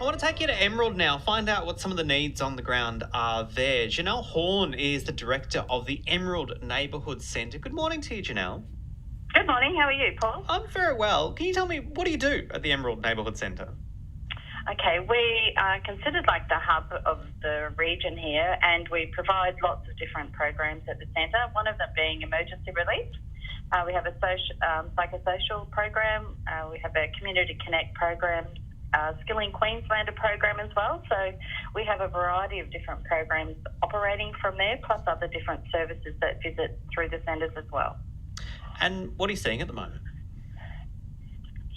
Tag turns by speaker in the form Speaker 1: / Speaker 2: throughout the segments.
Speaker 1: I want to take you to Emerald now, find out what some of the needs on the ground are there. Jeanelle Horn is the director of the Emerald Neighbourhood Centre. Good morning to you, Jeanelle.
Speaker 2: Good morning. How are you, Paul?
Speaker 1: I'm very well. Can you tell me, what do you do at the Emerald Neighbourhood Centre?
Speaker 2: Okay, we are considered like the hub of the region here, and we provide lots of different programs at the centre, one of them being emergency relief. We have a psychosocial program, we have a community connect program, Skilling Queenslander program as well. So we have a variety of different programs operating from there, plus other different services that visit through the centres as well.
Speaker 1: And what are you seeing at the moment?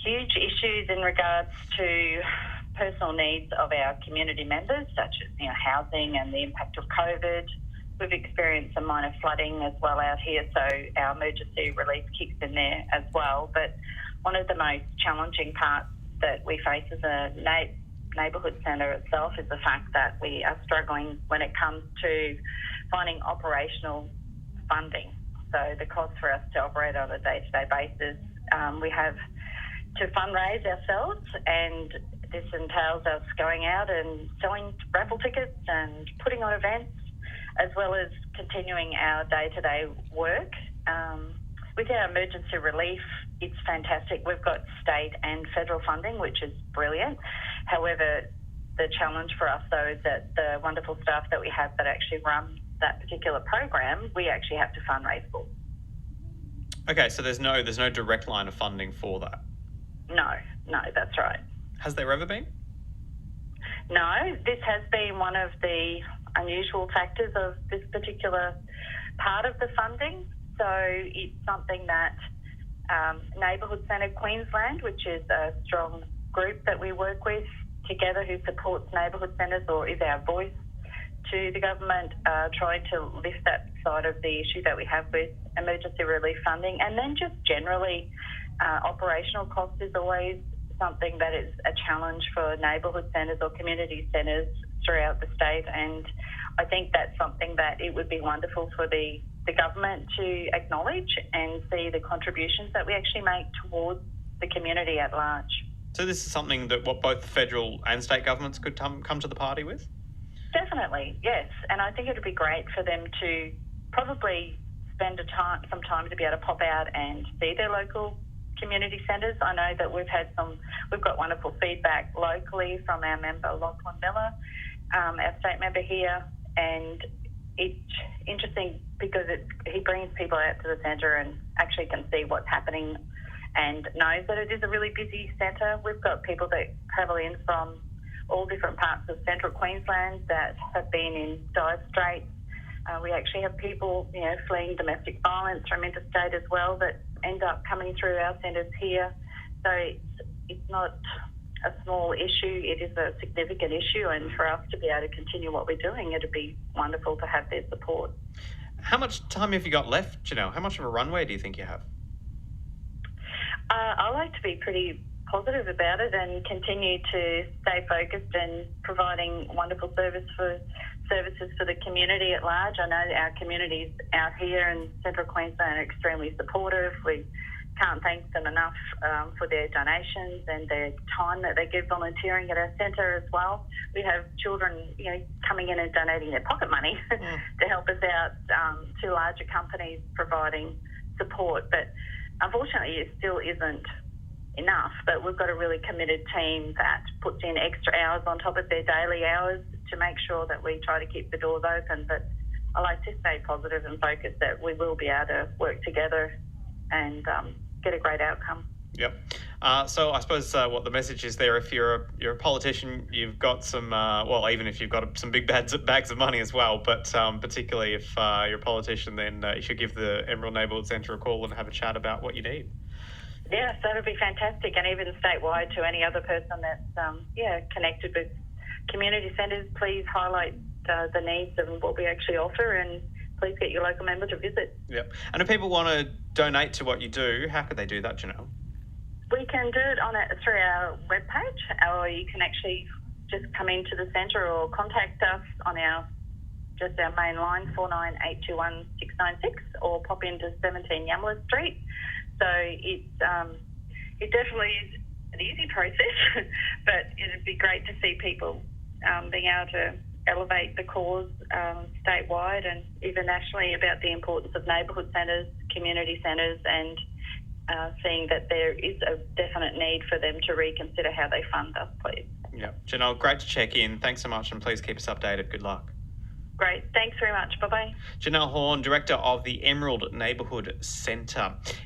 Speaker 2: Huge issues in regards to personal needs of our community members, such as housing and the impact of COVID. We've experienced some minor flooding as well out here, so our emergency relief kicks in there as well. But one of the most challenging parts that we face as a neighbourhood centre itself is the fact that we are struggling when it comes to finding operational funding. So the cost for us to operate on a day-to-day basis, we have to fundraise ourselves, and this entails us going out and selling raffle tickets and putting on events, as well as continuing our day-to-day work. With our emergency relief, it's fantastic. We've got state and federal funding, which is brilliant. However, the challenge for us, though, is that the wonderful staff that we have that actually run that particular program, we actually have to fundraise for.
Speaker 1: Okay, so there's no direct line of funding for that?
Speaker 2: No, that's right.
Speaker 1: Has there ever been?
Speaker 2: No, this has been one of the unusual factors of this particular part of the funding. So it's something that Neighbourhood Centre Queensland, which is a strong group that we work with together who supports neighbourhood centres or is our voice to the government, trying to lift that side of the issue that we have with emergency relief funding. And then just generally, operational cost is always something that is a challenge for neighbourhood centres or community centres throughout the state, and I think that's something that it would be wonderful for the government to acknowledge and see the contributions that we actually make towards the community at large.
Speaker 1: So this is something that what both the federal and state governments could come to the party with?
Speaker 2: Definitely, yes, and I think it would be great for them to probably spend some time to be able to pop out and see their local community centres. I know that we've got wonderful feedback locally from our member Lachlan Miller, our state member here, and it's interesting because he brings people out to the centre and actually can see what's happening and knows that it is a really busy centre. We've got people that travel in from all different parts of central Queensland that have been in dire straits. We actually have people, fleeing domestic violence from interstate as well that end up coming through our centres here. So it's not a small issue, it is a significant issue, and for us to be able to continue what we're doing, it'd be wonderful to have their support.
Speaker 1: How much time have you got left, Jeanelle? How much of a runway do you think you have?
Speaker 2: I like to be pretty positive about it and continue to stay focused and providing wonderful services for the community at large. I know that our communities out here in Central Queensland are extremely supportive. We can't thank them enough for their donations and their time that they give volunteering at our centre as well. We have children, coming in and donating their pocket money to help us out, to larger companies providing support. But unfortunately, it still isn't enough. But we've got a really committed team that puts in extra hours on top of their daily hours to make sure that we try to keep the doors open. But I like to stay positive and focused that we will be able to work together and get a great outcome.
Speaker 1: Yep. So I suppose what the message is there, if you're a politician, you've got some, even if you've got some big bags of money as well, but particularly if you're a politician, then you should give the Emerald Neighbourhood Centre a call and have a chat about what you need.
Speaker 2: Yes, that would be fantastic, and even statewide to any other person that's connected with community centres, please highlight the needs and what we actually offer, and please get your local member to visit.
Speaker 1: Yep. And if people want to donate to what you do, how could they do that, Jeanelle?
Speaker 2: We can do it through our webpage, or you can actually just come into the centre or contact us on our main line, 49821696, or pop into 17 Yamler Street. So it definitely is an easy process, but it'd be great to see people being able to elevate the cause statewide and even nationally about the importance of neighbourhood centres, community centres, and seeing that there is a definite need for them to reconsider how they fund us, please.
Speaker 1: Yeah. Jeanelle, great to check in. Thanks so much, and please keep us updated. Good luck.
Speaker 2: Great. Thanks very much. Bye-bye.
Speaker 1: Jeanelle Horn, Director of the Emerald Neighbourhood Centre.